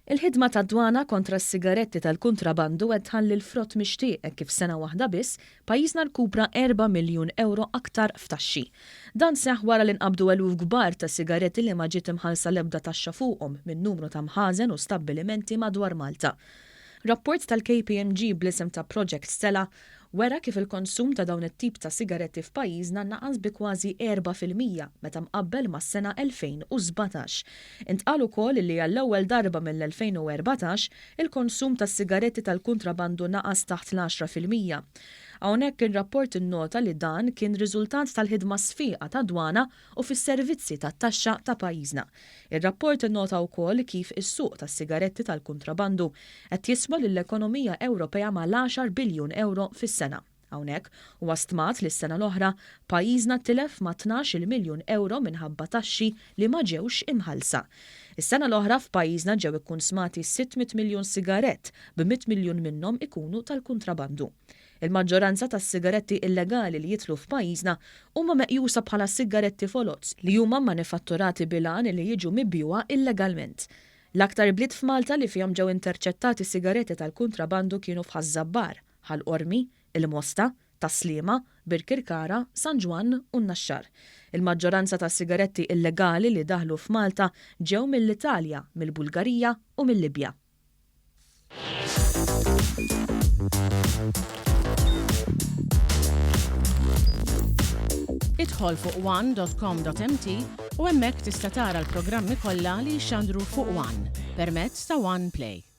Il-ħidma ta' dwana kontra s-sigaretti tal-kontrabandu qed tħalli l-frott mixtieq kif sena waħda biss pajjiżna rkupra 4 miljun euro aktar f'taxxi. Dan seħħ wara li nqabdu eluf kbar ta' sigaretti li ma ġiet imħallsa l-ebda taxxa fuqhom minn numru ta' mħażen u stabbilimenti madwar Malta. Rapport tal-KPMG bl-isem ta' Project Stella wera kif il-konsum ta' dawn it-tip ta' sigaretti f'pajjiżna naqas bi kważi 4% meta mqabbel mas-sena 2017. Intqal ukoll li għall-ewwel darba mill-2014 il-konsum tas sigaretti tal-kontrabandu naqas taħt l-10%. Hawnhekk ir-rapport innota li dan kien riżultat tal-ħidma sfiqa ta' dwana u fis-servizzi tat-taxxa ta' pajjiżna. Ir-rapport innota wkoll kif is-suq tas-sigaretti tal-kontrabandu qed jiswa lill-ekonomija Ewropea mal-10 biljun euro fis-sena. Hawnhekk huwa stmat li s-sena l-oħra pajjiżna tilef ma' 12 miljun euro minħabba taxxi li ma ġewx imħallsa. Is-sena l-oħra f'pajjiżna ġew ikkonsmati 600 miljun sigarett bi 100 miljun minnhom ikunu tal-kontrabandu. Il-maġġoranza tas-sigaretti illegali li jitlu f'pajjiżna huma meqjusa bħala sigaretti folots li huma manifatturati bilan li jiġu mibjuwa illegalment. L-aktar bliet f'Malta li fihom ġew interċettati sigaretti tal-kontrabandu kienu f'Ħażabbar, Ħalqormi, Il-Mosta, Taslima, Birkirkara, San Ġwan u Naxxar. Il-maġġoranza tas sigaretti illegali li daħlu f'Malta ġew mill-Italja, mill-Bulgarija u mill-Libja. Idħol fuq one.com.mt u hemmhekk tista' tara l-programmi kollha li jxandru fuq One permezz ta' One Play.